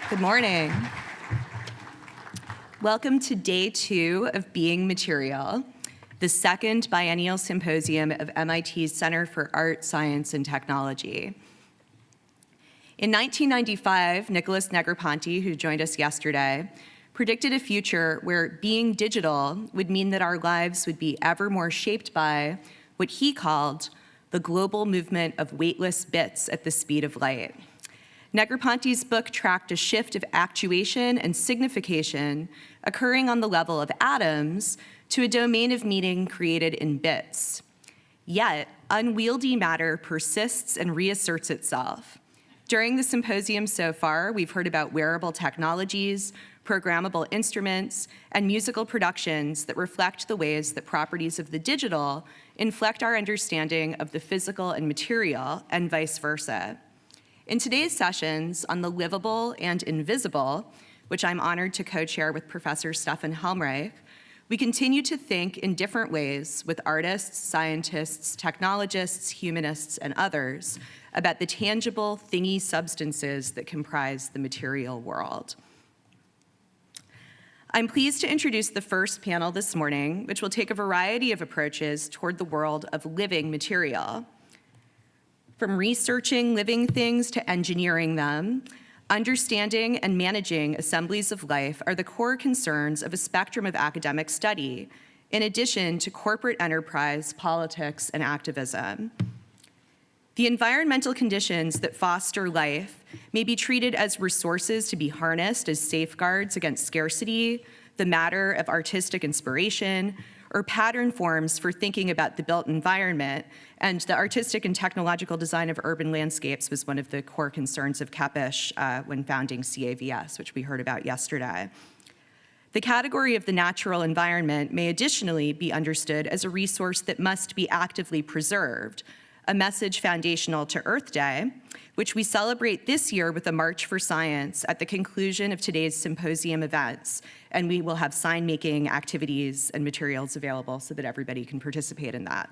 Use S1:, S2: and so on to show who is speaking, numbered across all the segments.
S1: Good morning. Welcome to day 2 of Being Material, the second biennial symposium of MIT's Center for Art, Science, and Technology. In 1995, Nicholas Negroponte, who joined us yesterday, predicted a future where being digital would mean that our lives would be ever more shaped by what he called the global movement of weightless bits at the speed of light. Negroponte's book tracked a shift of actuation and signification occurring on the level of atoms to a domain of meaning created in bits. Yet, unwieldy matter persists and reasserts itself. During the symposium so far, we've heard about wearable technologies, programmable instruments, and musical productions that reflect the ways that properties of the digital inflect our understanding of the physical and material, and vice versa. In today's sessions on the livable and invisible, which I'm honored to co-chair with Professor Stefan Helmreich, we continue to think in different ways with artists, scientists, technologists, humanists, and others about the tangible, thingy substances that comprise the material world. I'm pleased to introduce the first panel this morning, which will take a variety of approaches toward the world of living material. From researching living things to engineering them, understanding and managing assemblies of life are the core concerns of a spectrum of academic study, in addition to corporate enterprise, politics, and activism. The environmental conditions that foster life may be treated as resources to be harnessed as safeguards against scarcity, the matter of artistic inspiration, or pattern forms for thinking about the built environment, and the artistic and technological design of urban landscapes was one of the core concerns of Kepish when founding CAVS, which we heard about yesterday. The category of the natural environment may additionally be understood as a resource that must be actively preserved, a message foundational to Earth Day, which we celebrate this year with a March for Science at the conclusion of today's symposium events, and we will have sign-making activities and materials available so that everybody can participate in that.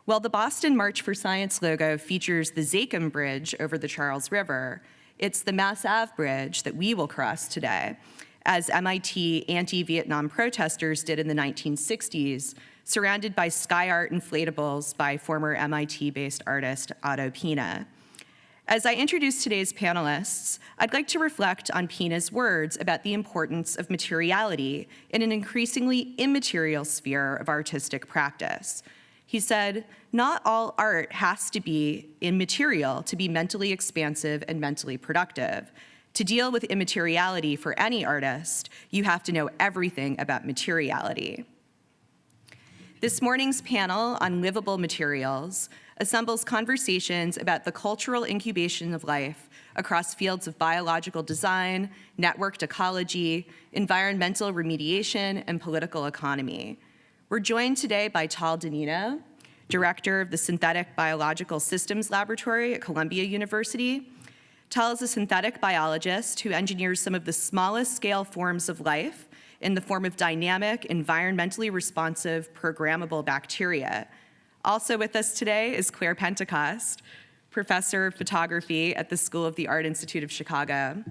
S1: While the Boston March for Science logo features the Zakim Bridge over the Charles River, it's the Mass Ave Bridge that we will cross today, as MIT anti-Vietnam protesters did in the 1960s, surrounded by sky art inflatables by former MIT-based artist Otto Pina. As I introduce today's panelists, I'd like to reflect on Pina's words about the importance of materiality in an increasingly immaterial sphere of artistic practice. He said, "Not all art has to be immaterial to be mentally expansive and mentally productive. To deal with immateriality for any artist, you have to know everything about materiality." This morning's panel on livable materials assembles conversations about the cultural incubation of life across fields of biological design, networked ecology, environmental remediation, and political economy. We're joined today by Tal Danino, director of the Synthetic Biological Systems Laboratory at Columbia University. Tal is a synthetic biologist who engineers some of the smallest scale forms of life in the form of dynamic, environmentally responsive, programmable bacteria. Also with us today is Claire Pentecost, professor of photography at the School of the Art Institute of Chicago.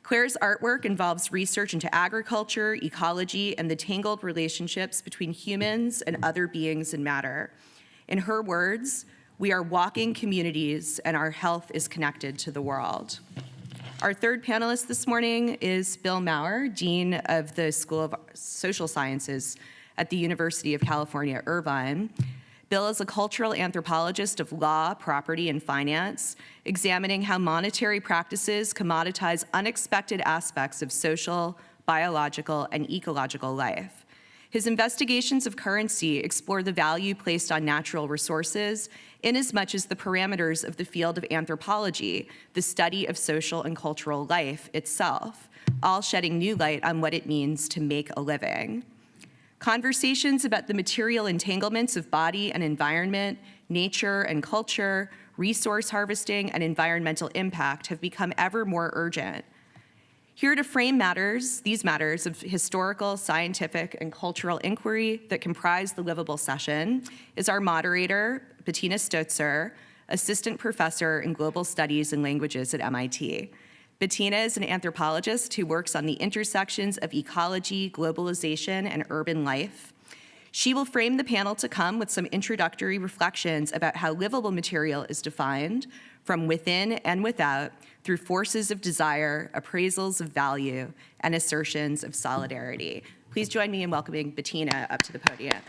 S1: Claire's artwork involves research into agriculture, ecology, and the tangled relationships between humans and other beings and matter. In her words, "We are walking communities and our health is connected to the world." Our third panelist this morning is Bill Maurer, Dean of the School of Social Sciences at the University of California, Irvine. Bill is a cultural anthropologist of law, property, and finance, examining how monetary practices commoditize unexpected aspects of social, biological, and ecological life. His investigations of currency explore the value placed on natural resources inasmuch as the parameters of the field of anthropology, the study of social and cultural life itself, all shedding new light on what it means to make a living. Conversations about the material entanglements of body and environment, nature and culture, resource harvesting, and environmental impact have become ever more urgent. Here to frame these matters of historical, scientific, and cultural inquiry that comprise the Livable session is our moderator, Bettina Stotzer, assistant professor in global studies and languages at MIT. Bettina is an anthropologist who works on the intersections of ecology, globalization, and urban life. She will frame the panel to come with some introductory reflections about how livable material is defined from within and without through forces of desire, appraisals of value, and assertions of solidarity. Please join me in welcoming Bettina up to the podium.